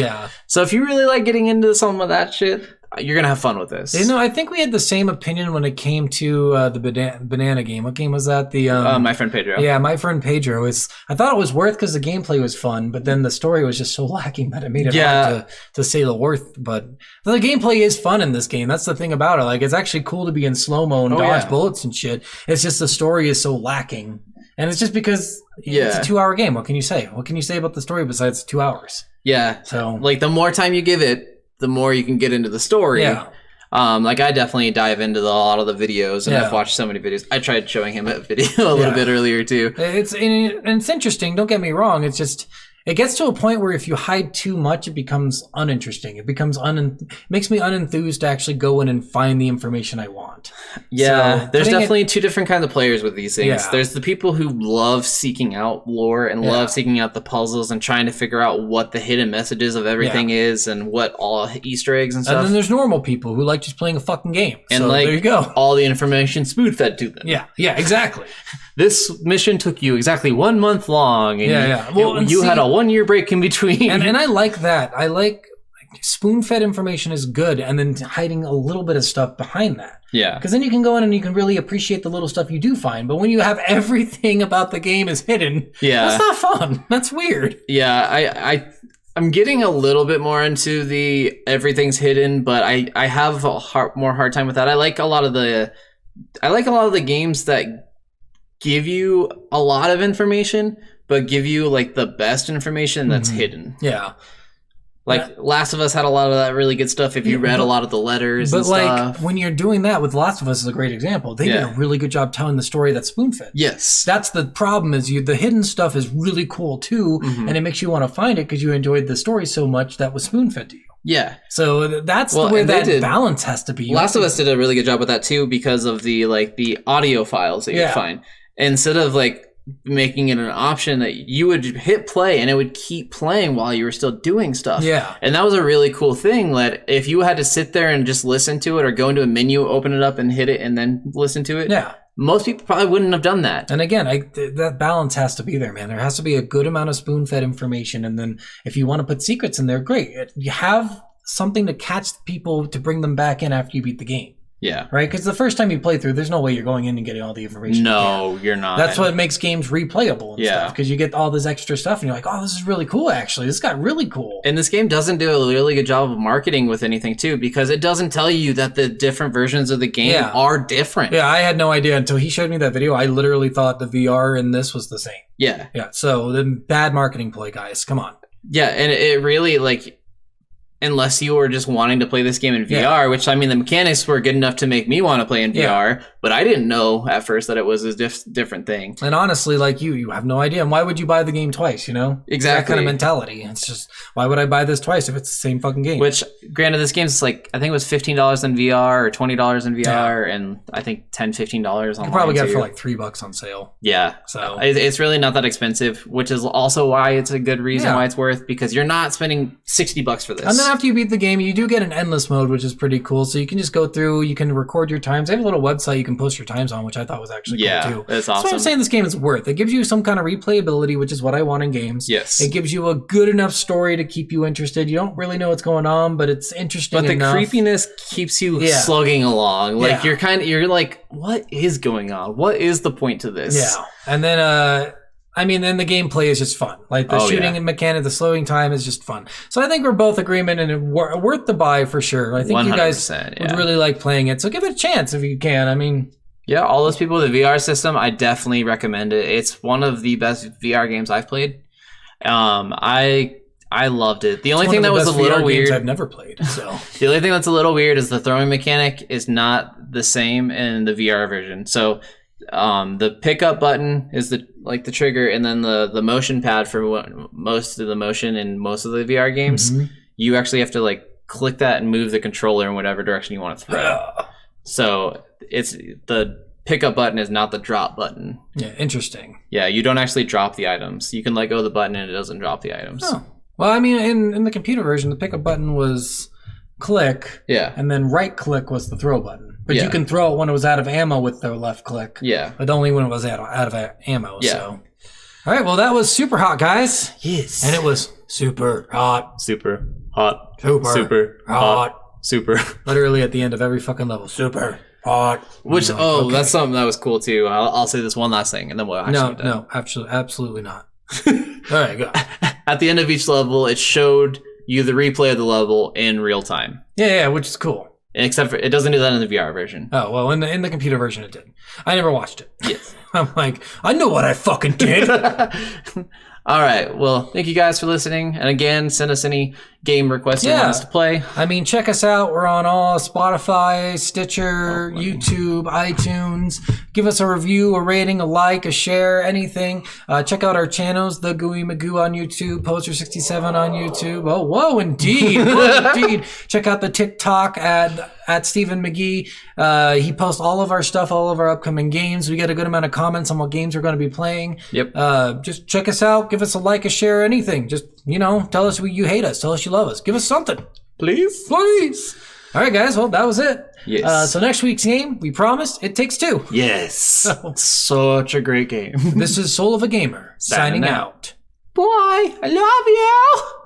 So if you really like getting into some of that shit, you're gonna have fun with this. I think we had the same opinion when it came to the banana game. What game was that? My Friend Pedro. Yeah, My Friend Pedro. I thought it was worth because the gameplay was fun, but then the story was just so lacking that it made it hard to say the worth. But the gameplay is fun in this game. That's the thing about it. It's actually cool to be in slow-mo and dodge bullets and shit. It's just the story is so lacking. And it's just because it's a 2-hour game. What can you say? What can you say about the story besides 2 hours? Yeah. So the more time you give it, the more you can get into the story. Yeah. I definitely dive into a lot of the videos, and I've watched so many videos. I tried showing him a video a little bit earlier too. It's interesting. Don't get me wrong. It's just it gets to a point where if you hide too much, it becomes uninteresting. It becomes makes me unenthused to actually go in and find the information I want. Yeah, So, there's definitely two different kinds of players with these things. Yeah. There's the people who love seeking out lore and love seeking out the puzzles and trying to figure out what the hidden messages of everything is and what all Easter eggs and stuff. And then there's normal people who like just playing a fucking game. And so there you go. all the information spoon fed to them. Yeah, exactly. This mission took you exactly 1 month long. And Well, you had a 1 year break in between. and I like that. I like spoon-fed information is good, and then hiding a little bit of stuff behind that. Yeah. Because then you can go in and you can really appreciate the little stuff you do find. But when you have everything about the game is hidden, that's not fun. That's weird. Yeah, I'm getting a little bit more into the everything's hidden, but I have a more hard time with that. I like a lot of the games that give you a lot of information, but give you like the best information that's hidden. Yeah. Like Last of Us had a lot of that really good stuff if you read a lot of the letters and stuff. But when you're doing that with Last of Us is a great example. They did a really good job telling the story that's spoon-fed. Yes. That's the problem is the hidden stuff is really cool too, and it makes you want to find it because you enjoyed the story so much that was spoon-fed to you. Yeah. So that's the way that balance has to be. Last of Us did a really good job with that too because of the audio files that you find. Instead of like making it an option that you would hit play and it would keep playing while you were still doing stuff. Yeah. And that was a really cool thing that if you had to sit there and just listen to it or go into a menu, open it up and hit it and then listen to it. Yeah. Most people probably wouldn't have done that. And again, that balance has to be there, man. There has to be a good amount of spoon-fed information. And then if you want to put secrets in there, great. You have something to catch people to bring them back in after you beat the game. Yeah. Right? Because the first time you play through, there's no way you're going in and getting all the information. No, you're not. That's what makes games replayable and stuff. Because you get all this extra stuff and you're like, oh, this is really cool, actually. This got really cool. And this game doesn't do a really good job of marketing with anything, too, because it doesn't tell you that the different versions of the game are different. Yeah, I had no idea until he showed me that video. I literally thought the VR in this was the same. Yeah. Yeah, so the bad marketing play, guys. Come on. Yeah, and it really, like... Unless you were just wanting to play this game in VR, which, I mean, the mechanics were good enough to make me want to play in VR, but I didn't know at first that it was a different thing. And honestly, like you have no idea. And why would you buy the game twice, you know? Exactly. It's that kind of mentality. It's just, why would I buy this twice if it's the same fucking game? Which, granted, this game's like, I think it was $15 in VR or $20 in VR, and I think $10, $15 online. You can probably get it for like $3 on sale. Yeah. So it's really not that expensive, which is also why it's a good reason why it's worth, because you're not spending $60 for this. And then after you beat the game, you do get an endless mode, which is pretty cool. So you can just go through, you can record your times. They have a little website you can post your times on, which I thought was actually cool too. That's awesome. That's what I'm saying this game is worth. It gives you some kind of replayability, which is what I want in games. Yes. It gives you a good enough story to keep you interested. You don't really know what's going on, but it's interesting But the enough. creepiness keeps you slugging along. Like you're like, what is going on? What is the point to this? Yeah. And then then the gameplay is just fun. Like the shooting and mechanic, the slowing time is just fun. So I think we're both agreement and worth the buy for sure. I think you guys would really like playing it. So give it a chance if you can. I mean, yeah, all those people with the VR system, I definitely recommend it. It's one of the best VR games I've played. I loved it. The only thing that was a little weird, I've never played. So the only thing that's a little weird is the throwing mechanic is not the same in the VR version. So the pickup button is the trigger, and then the motion pad for most of the motion in most of the VR games. You actually have to like click that and move the controller in whatever direction you want to throw. So it's the pickup button is not the drop button. Yeah, interesting. Yeah, you don't actually drop the items. You can let go of the button and it doesn't drop the items. Oh. Well, I mean, in the computer version, the pickup button was click, and then right click was the throw button. But you can throw it when it was out of ammo with the left click. Yeah. But only when it was out of ammo. Yeah. So. All right, well, that was Superhot, guys. Yes. And it was super hot. Super hot. Super hot. Super. Literally at the end of every fucking level. Super hot. Which, that's something that was cool, too. I'll say this one last thing, and then we'll actually No, absolutely not. All right, go. At the end of each level, it showed you the replay of the level in real time. Yeah, which is cool. Except for it doesn't do that in the VR version. Oh, well, in the computer version it did. I never watched it. Yes. I'm like, I know what I fucking did. All right. Well, thank you guys for listening. And again, send us any game requests you want us to play. I mean, check us out. We're on all Spotify, Stitcher, YouTube, iTunes. Give us a review, a rating, a like, a share, anything. Check out our channels, The Gooey Magoo on YouTube, Poster67 on YouTube. Oh, whoa, indeed. Indeed. Check out the TikTok at Stephen McGee. He posts all of our stuff, all of our upcoming games. We get a good amount of comments on what games we're going to be playing. Yep. Just check us out. Give us a like, a share, anything. Just, tell us you hate us. Tell us you love us. Give us something. Please. All right, guys. Well, that was it. Yes. So next week's game, we promised, It Takes Two. Yes. Such a great game. This is Soul of a Gamer signing out. Bye. I love you.